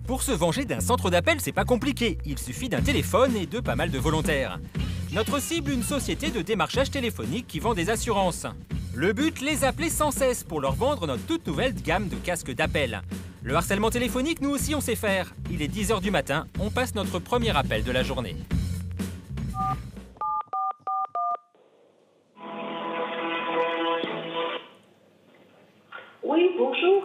Pour se venger d'un centre d'appel, c'est pas compliqué. Il suffit d'un téléphone et de pas mal de volontaires. Notre cible, une société de démarchage téléphonique qui vend des assurances. Le but, les appeler sans cesse pour leur vendre notre toute nouvelle gamme de casques d'appel. Le harcèlement téléphonique, nous aussi on sait faire. Il est 10 h du matin, on passe notre premier appel de la journée. Oui, bonjour.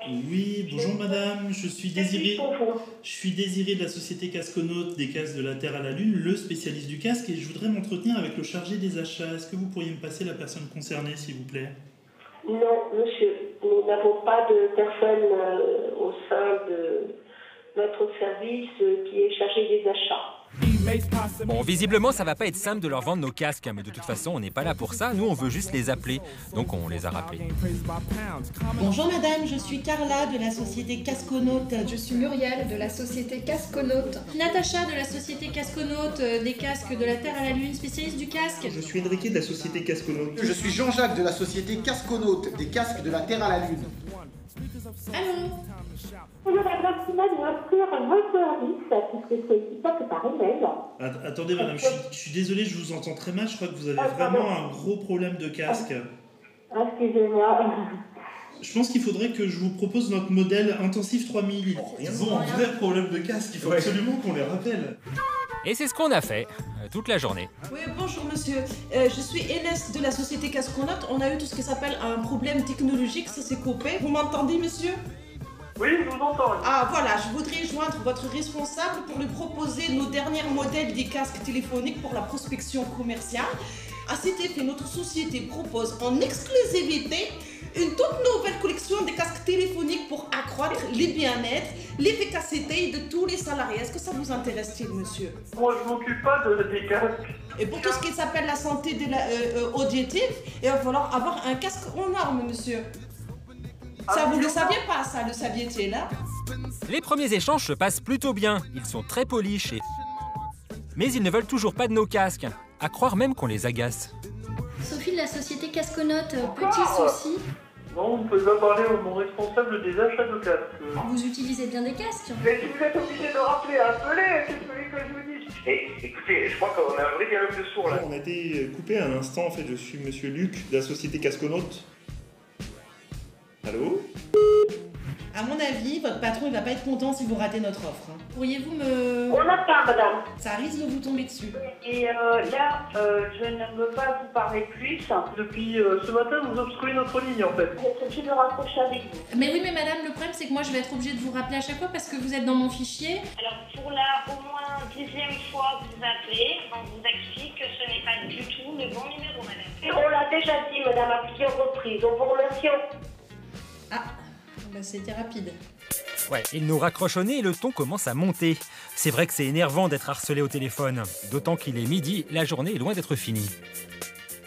Oui, bonjour madame, je suis Désiré. Bonjour. Je suis Désiré de la société Casconaute des casques de la Terre à la Lune, le spécialiste du casque, et je voudrais m'entretenir avec le chargé des achats. Est-ce que vous pourriez me passer la personne concernée, s'il vous plaît? Non, monsieur, nous n'avons pas de personne au sein de notre service qui est chargé des achats. Bon, visiblement, ça va pas être simple de leur vendre nos casques, mais de toute façon, on n'est pas là pour ça. Nous, on veut juste les appeler, donc on les a rappelés. Bonjour madame, je suis Carla de la société Casconaute. Je suis Muriel de la société Casconaute. Natacha de la société Casconaute, des casques de la Terre à la Lune, spécialiste du casque. Je suis Enrique de la société Casconaute. Je suis Jean-Jacques de la société Casconaute des casques de la Terre à la Lune. Allô? Vous avez maximum d'inscrire votre service, puisque c'est pas que par email. Attendez madame, je suis désolé, je vous entends très mal, je crois que vous avez vraiment un gros problème de casque. Excusez-moi. Je pense qu'il faudrait que je vous propose notre modèle Intensif 3000. Ils ont un vrai problème de casque, il faut absolument qu'on les rappelle. Et c'est ce qu'on a fait, toute la journée. Oui, bonjour monsieur. Je suis Inès de la société Casconaute. On a eu tout ce qui s'appelle un problème technologique, ça s'est coupé. Vous m'entendez monsieur? Oui, je vous entends. Ah voilà, je voudrais joindre votre responsable pour lui proposer nos derniers modèles des casques téléphoniques pour la prospection commerciale. À cet effet, notre société propose en exclusivité une toute nouvelle collection de casques téléphoniques pour accroître le bien-être, l'efficacité de tous les salariés. Est-ce que ça vous intéresse-t-il, monsieur? Moi, je m'occupe pas des casques. Et pour tout ce qui s'appelle la santé de auditive, il va falloir avoir un casque aux normes, monsieur. Ça, vous ne le saviez pas, ça, le saviez-il, hein? Les premiers échanges se passent plutôt bien. Ils sont très polis chez... Mais ils ne veulent toujours pas de nos casques. À croire même qu'on les agace. Sophie de la société Casconaute, petit souci. Non, vous pouvez pas parler à mon responsable des achats de casques. Vous utilisez bien des casques? Mais si vous êtes obligé de rappeler, appelez, qu'est-ce que je vous dis? Écoutez, je crois qu'on a un vrai dialogue de sourds là. On a été coupé à un instant, en fait, je suis monsieur Luc de la société Casconaute. Allô? À mon avis, votre patron, il va pas être content si vous ratez notre offre. Hein. Pourriez-vous me... On n'a pas, madame. Ça risque de vous tomber dessus. Et là, je ne veux pas vous parler plus. Depuis ce matin, vous obstruez notre ligne, en fait. Vous êtes obligé de raccrocher avec vous. Mais oui, mais madame, le problème, c'est que moi, je vais être obligée de vous rappeler à chaque fois parce que vous êtes dans mon fichier. Alors pour la au moins 10e fois que vous appelez, on vous explique que ce n'est pas du tout le bon numéro, madame. Et on l'a déjà dit, madame, à plusieurs reprises. On vous remercie. Ah, bah c'était rapide. Ouais, il nous raccroche au nez et le ton commence à monter. C'est vrai que c'est énervant d'être harcelé au téléphone. D'autant qu'il est midi, la journée est loin d'être finie.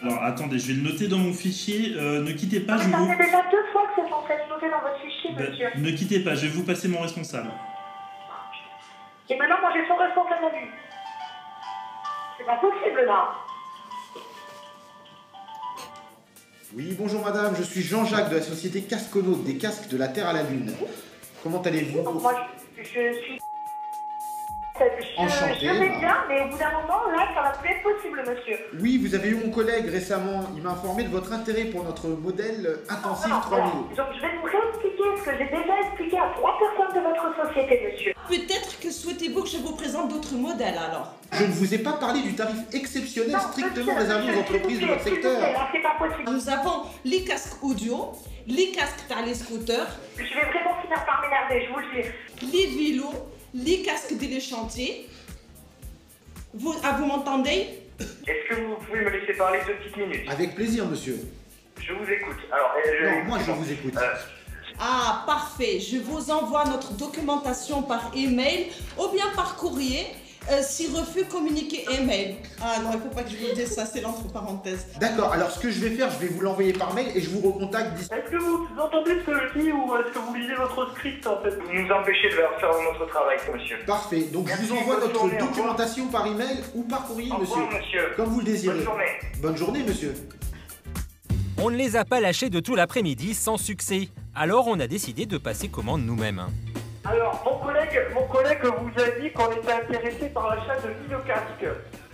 Alors attendez, je vais le noter dans mon fichier. Ne quittez pas, je Ça vous... fait déjà 2 fois que c'est censé se noter dans votre fichier, Ben, monsieur. ne quittez pas, je vais vous passer mon responsable. Et maintenant, moi, j'ai son responsable à lui. C'est pas possible, là. Oui, bonjour madame, je suis Jean-Jacques de la société Casconaute des casques de la Terre à la Lune. Comment allez-vous? Moi, je suis... Enchanté. Je vais bien, mais au bout d'un moment, là, ça va plus être possible, monsieur. Oui, vous avez eu mon collègue récemment. Il m'a informé de votre intérêt pour notre modèle Intensif Non, 3000. donc, je vais vous réexpliquer ce que j'ai déjà expliqué à 3 personnes de votre société, monsieur. Peut-être que souhaitez-vous que je vous présente d'autres modèles, alors? Je ne vous ai pas parlé du tarif exceptionnel strictement réservé aux entreprises de votre secteur. Là, c'est pas possible. Nous avons les casques audio, les casques téléscooters, Je vais vraiment finir par m'énerver, je vous le dis. les vélos, les casques téléchantiers. Vous m'entendez? Est-ce que vous pouvez me laisser parler 2 petites minutes? Avec plaisir, monsieur. Je vous écoute. Alors, Non, moi je vous écoute. Ah, parfait. Je vous envoie notre documentation par email ou bien par courrier. Si refus, communiquer email. Ah non, il faut pas que je vous dise ça, c'est l'entre parenthèses. D'accord, alors ce que je vais faire, je vais vous l'envoyer par mail et je vous recontacte d'ici. Est-ce que vous entendez ce que je dis ou est-ce que vous lisez votre script, en fait? vous nous empêchez de faire notre travail, monsieur. Parfait, donc je vous envoie bonne notre journée, au revoir. documentation par email ou par courrier, Au monsieur. revoir, monsieur. Comme vous le désirez. Bonne journée. Bonne journée, monsieur. On ne les a pas lâchés de tout l'après-midi sans succès. Alors on a décidé de passer commande nous-mêmes. Alors, mon collègue vous a dit qu'on était intéressé par l'achat de 1000 casques.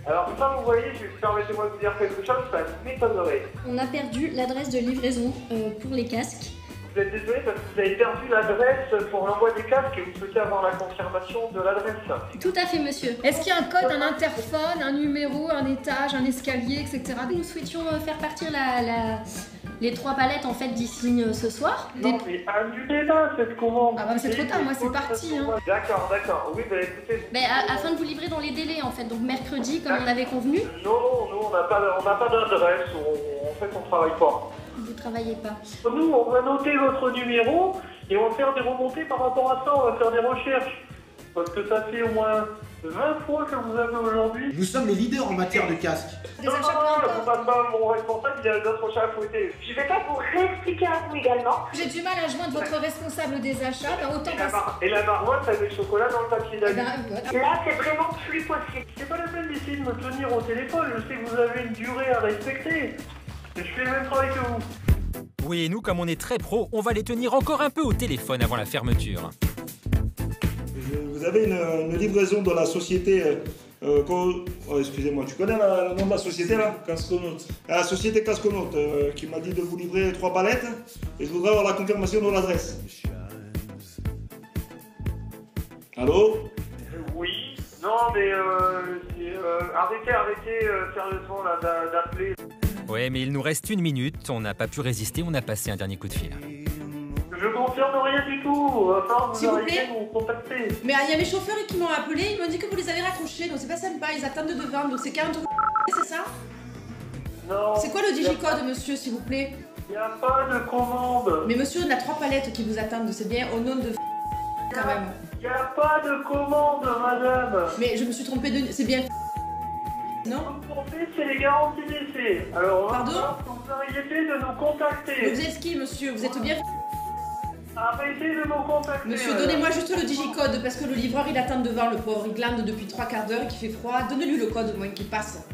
Alors ça, vous voyez, permettez-moi de vous dire quelque chose, ça m'étonnerait. On a perdu l'adresse de livraison pour les casques. Vous êtes désolé parce que vous avez perdu l'adresse pour l'envoi des casques et vous souhaitez avoir la confirmation de l'adresse. Tout à fait, monsieur. Est-ce qu'il y a un code, un interphone, un numéro, un étage, un escalier, etc. Nous souhaitions faire partir les 3 palettes en fait d'ici ce soir. Non, mais annulez-la cette commande. Ah bah c'est trop tard, moi c'est parti. Hein. D'accord. Oui, bah écoutez. Mais afin de vous livrer dans les délais en fait, donc mercredi comme on avait convenu. Non, nous on n'a pas d'adresse, en fait on travaille pas. Vous travaillez pas. Nous on va noter votre numéro et on va faire des remontées par rapport à ça, on va faire des recherches. Parce que ça fait au moins 20 fois que vous avez aujourd'hui. Nous sommes les leaders en matière de casques. Des achats je passe pas mon responsable, il a d'autres chats à fouetter. Je vais pas vous réexpliquer à vous également. J'ai du mal à joindre votre responsable des achats, bah autant passer. Et la marmotte, ça met le chocolat dans le papier Eh d'alu. ben, voilà. Là, c'est vraiment plus possible. C'est pas la peine d'essayer de me tenir au téléphone, je sais que vous avez une durée à respecter. Je fais le même travail que vous. Oui, et nous, comme on est très pro, on va les tenir encore un peu au téléphone avant la fermeture. Vous avez une livraison de la société... excusez-moi, tu connais le nom de la société là? Casconote. La société Casconote qui m'a dit de vous livrer 3 palettes et je voudrais avoir la confirmation de l'adresse. Allô? Oui, non mais arrêtez sérieusement là d'appeler. Ouais, mais il nous reste 1 minute, on n'a pas pu résister, on a passé un dernier coup de fil. Je confirme rien du tout, enfin S'il vous vous arrêtez plaît. de vous contacter. Mais il y a mes chauffeurs qui m'ont appelé, ils m'ont dit que vous les avez raccrochés, donc c'est pas sympa, ils attendent devant, donc c'est 40 euros, c'est ça? Non. C'est quoi le digicode, monsieur, s'il vous plaît? Il n'y a pas de commande. Mais monsieur, on a 3 palettes qui vous attendent, c'est bien au nom de quand même. Il n'y a pas de commande, madame. Mais je me suis trompée de... c'est bien non? Vous comptez, c'est les garanties d'essai. Alors, pardon? vous arrêtez de nous contacter. Mais vous êtes qui, monsieur? Vous êtes bien... Arrêtez de nous contacter. Monsieur, donnez-moi juste le digicode, parce que le livreur, il attend devant, le pauvre. Il glande depuis 3 quarts d'heure, qu'il fait froid. Donnez-lui le code, au moins, qu'il passe.